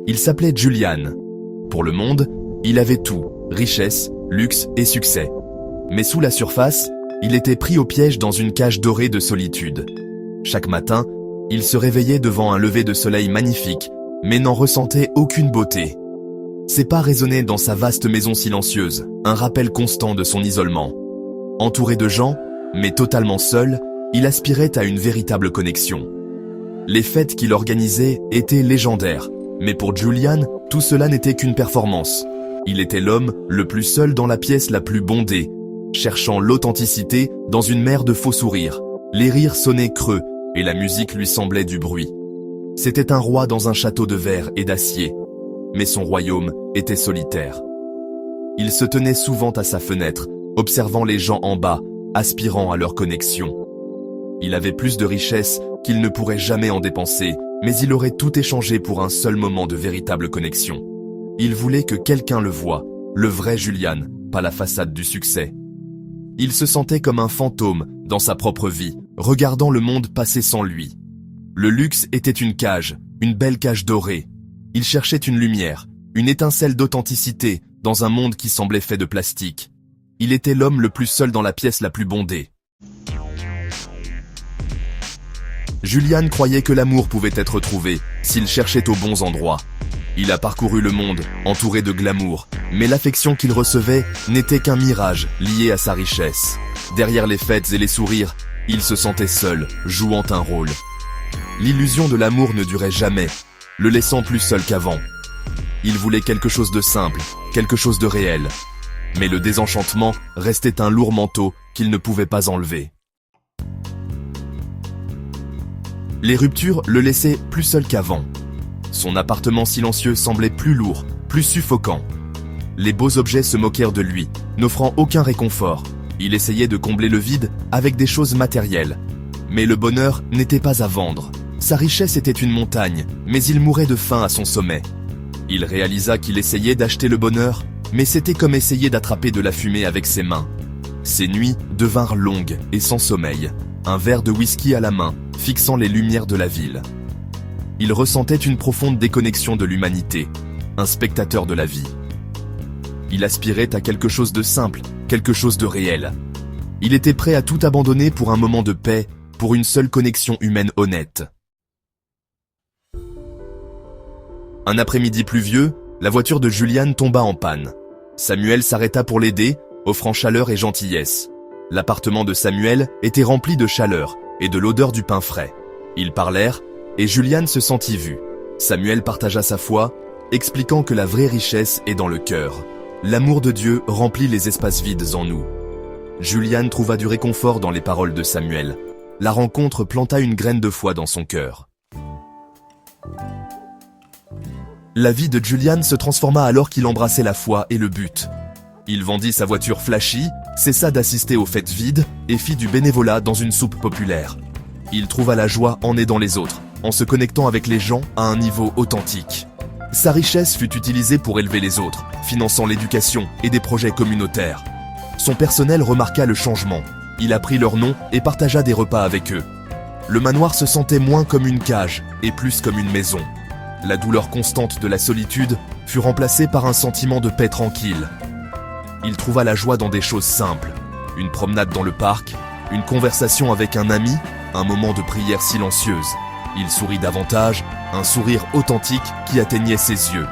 Il s'appelait Julian. Pour le monde, il avait tout, richesse, luxe et succès. Mais sous la surface, il était pris au piège dans une cage dorée de solitude. Chaque matin, il se réveillait devant un lever de soleil magnifique, mais n'en ressentait aucune beauté. Ses pas résonnaient dans sa vaste maison silencieuse, un rappel constant de son isolement. Entouré de gens, mais totalement seul, il aspirait à une véritable connexion. Les fêtes qu'il organisait étaient légendaires, mais pour Julian, tout cela n'était qu'une performance. Il était l'homme le plus seul dans la pièce la plus bondée, cherchant l'authenticité dans une mer de faux sourires. Les rires sonnaient creux, et la musique lui semblait du bruit. C'était un roi dans un château de verre et d'acier, mais son royaume était solitaire. Il se tenait souvent à sa fenêtre, observant les gens en bas, aspirant à leur connexion. Il avait plus de richesses qu'il ne pourrait jamais en dépenser, mais il aurait tout échangé pour un seul moment de véritable connexion. Il voulait que quelqu'un le voie, le vrai Julian, pas la façade du succès. Il se sentait comme un fantôme dans sa propre vie, regardant le monde passer sans lui. Le luxe était une cage, une belle cage dorée. Il cherchait une lumière, une étincelle d'authenticité dans un monde qui semblait fait de plastique. Il était l'homme le plus seul dans la pièce la plus bondée. Julian croyait que l'amour pouvait être trouvé s'il cherchait aux bons endroits. Il a parcouru le monde, entouré de glamour, mais l'affection qu'il recevait n'était qu'un mirage lié à sa richesse. Derrière les fêtes et les sourires, il se sentait seul, jouant un rôle. L'illusion de l'amour ne durait jamais, le laissant plus seul qu'avant. Il voulait quelque chose de simple, quelque chose de réel. Mais le désenchantement restait un lourd manteau qu'il ne pouvait pas enlever. Les ruptures le laissaient plus seul qu'avant. Son appartement silencieux semblait plus lourd, plus suffocant. Les beaux objets se moquèrent de lui, n'offrant aucun réconfort. Il essayait de combler le vide avec des choses matérielles. Mais le bonheur n'était pas à vendre. Sa richesse était une montagne, mais il mourait de faim à son sommet. Il réalisa qu'il essayait d'acheter le bonheur, mais c'était comme essayer d'attraper de la fumée avec ses mains. Ses nuits devinrent longues et sans sommeil, un verre de whisky à la main, fixant les lumières de la ville. Il ressentait une profonde déconnexion de l'humanité, un spectateur de la vie. Il aspirait à quelque chose de simple, quelque chose de réel. Il était prêt à tout abandonner pour un moment de paix, pour une seule connexion humaine honnête. Un après-midi pluvieux, la voiture de Julian tomba en panne. Samuel s'arrêta pour l'aider, offrant chaleur et gentillesse. L'appartement de Samuel était rempli de chaleur et de l'odeur du pain frais. Ils parlèrent, et Julian se sentit vu. Samuel partagea sa foi, expliquant que la vraie richesse est dans le cœur. L'amour de Dieu remplit les espaces vides en nous. Julian trouva du réconfort dans les paroles de Samuel. La rencontre planta une graine de foi dans son cœur. La vie de Julian se transforma alors qu'il embrassait la foi et le but. Il vendit sa voiture flashy, cessa d'assister aux fêtes vides et fit du bénévolat dans une soupe populaire. Il trouva la joie en aidant les autres, en se connectant avec les gens à un niveau authentique. Sa richesse fut utilisée pour élever les autres, finançant l'éducation et des projets communautaires. Son personnel remarqua le changement. Il apprit leur nom et partagea des repas avec eux. Le manoir se sentait moins comme une cage et plus comme une maison. La douleur constante de la solitude fut remplacée par un sentiment de paix tranquille. Il trouva la joie dans des choses simples. Une promenade dans le parc, une conversation avec un ami, un moment de prière silencieuse. Il sourit davantage, un sourire authentique qui atteignait ses yeux.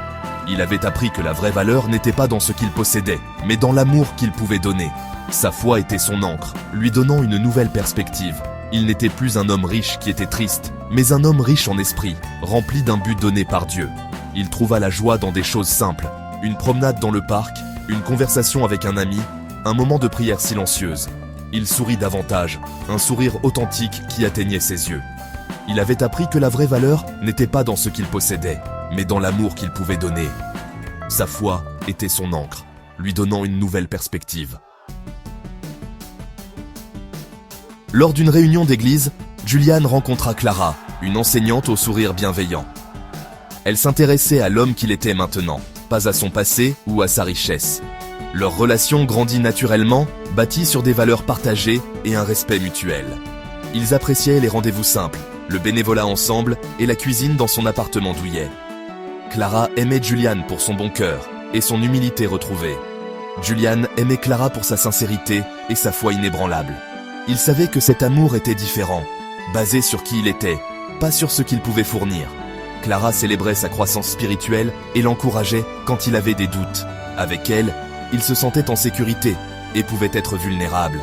Il avait appris que la vraie valeur n'était pas dans ce qu'il possédait, mais dans l'amour qu'il pouvait donner. Sa foi était son encre, lui donnant une nouvelle perspective. Il n'était plus un homme riche qui était triste, mais un homme riche en esprit, rempli d'un but donné par Dieu. Il trouva la joie dans des choses simples, une promenade dans le parc, une conversation avec un ami, un moment de prière silencieuse. Il sourit davantage, un sourire authentique qui atteignait ses yeux. Il avait appris que la vraie valeur n'était pas dans ce qu'il possédait, mais dans l'amour qu'il pouvait donner. Sa foi était son encre, lui donnant une nouvelle perspective. Lors d'une réunion d'église, Julian rencontra Clara, une enseignante au sourire bienveillant. Elle s'intéressait à l'homme qu'il était maintenant, pas à son passé ou à sa richesse. Leur relation grandit naturellement, bâtie sur des valeurs partagées et un respect mutuel. Ils appréciaient les rendez-vous simples, le bénévolat ensemble et la cuisine dans son appartement douillet. Clara aimait Julian pour son bon cœur et son humilité retrouvée. Julian aimait Clara pour sa sincérité et sa foi inébranlable. Il savait que cet amour était différent, basé sur qui il était, pas sur ce qu'il pouvait fournir. Clara célébrait sa croissance spirituelle et l'encourageait quand il avait des doutes. Avec elle, il se sentait en sécurité et pouvait être vulnérable.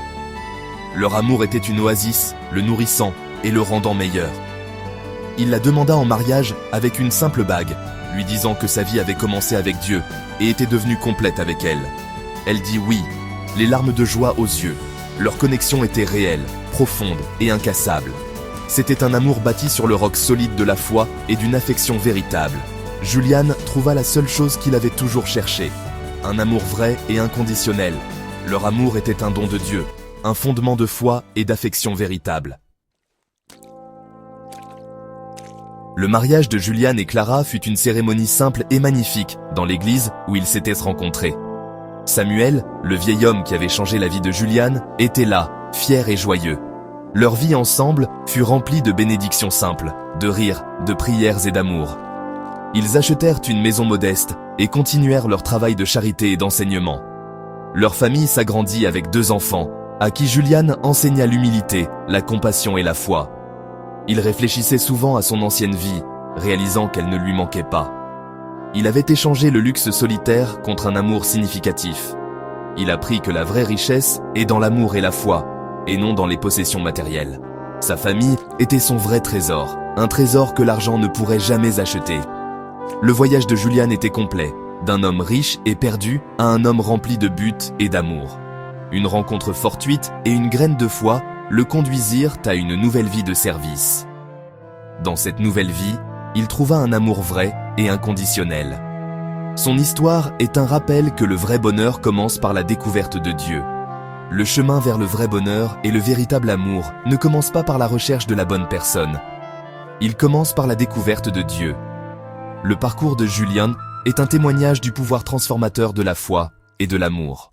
Leur amour était une oasis, le nourrissant et le rendant meilleur. Il la demanda en mariage avec une simple bague, lui disant que sa vie avait commencé avec Dieu et était devenue complète avec elle. Elle dit oui, les larmes de joie aux yeux. Leur connexion était réelle, profonde et incassable. C'était un amour bâti sur le roc solide de la foi et d'une affection véritable. Julian trouva la seule chose qu'il avait toujours cherchée, un amour vrai et inconditionnel. Leur amour était un don de Dieu, un fondement de foi et d'affection véritable. Le mariage de Julian et Clara fut une cérémonie simple et magnifique dans l'église où ils s'étaient rencontrés. Samuel, le vieil homme qui avait changé la vie de Julian, était là, fier et joyeux. Leur vie ensemble fut remplie de bénédictions simples, de rires, de prières et d'amour. Ils achetèrent une maison modeste et continuèrent leur travail de charité et d'enseignement. Leur famille s'agrandit avec 2 enfants, à qui Julian enseigna l'humilité, la compassion et la foi. Il réfléchissait souvent à son ancienne vie, réalisant qu'elle ne lui manquait pas. Il avait échangé le luxe solitaire contre un amour significatif. Il apprit que la vraie richesse est dans l'amour et la foi, et non dans les possessions matérielles. Sa famille était son vrai trésor, un trésor que l'argent ne pourrait jamais acheter. Le voyage de Julian était complet, d'un homme riche et perdu à un homme rempli de buts et d'amour. Une rencontre fortuite et une graine de foi le conduisirent à une nouvelle vie de service. Dans cette nouvelle vie, il trouva un amour vrai et inconditionnel. Son histoire est un rappel que le vrai bonheur commence par la découverte de Dieu. Le chemin vers le vrai bonheur et le véritable amour ne commence pas par la recherche de la bonne personne. Il commence par la découverte de Dieu. Le parcours de Julian est un témoignage du pouvoir transformateur de la foi et de l'amour.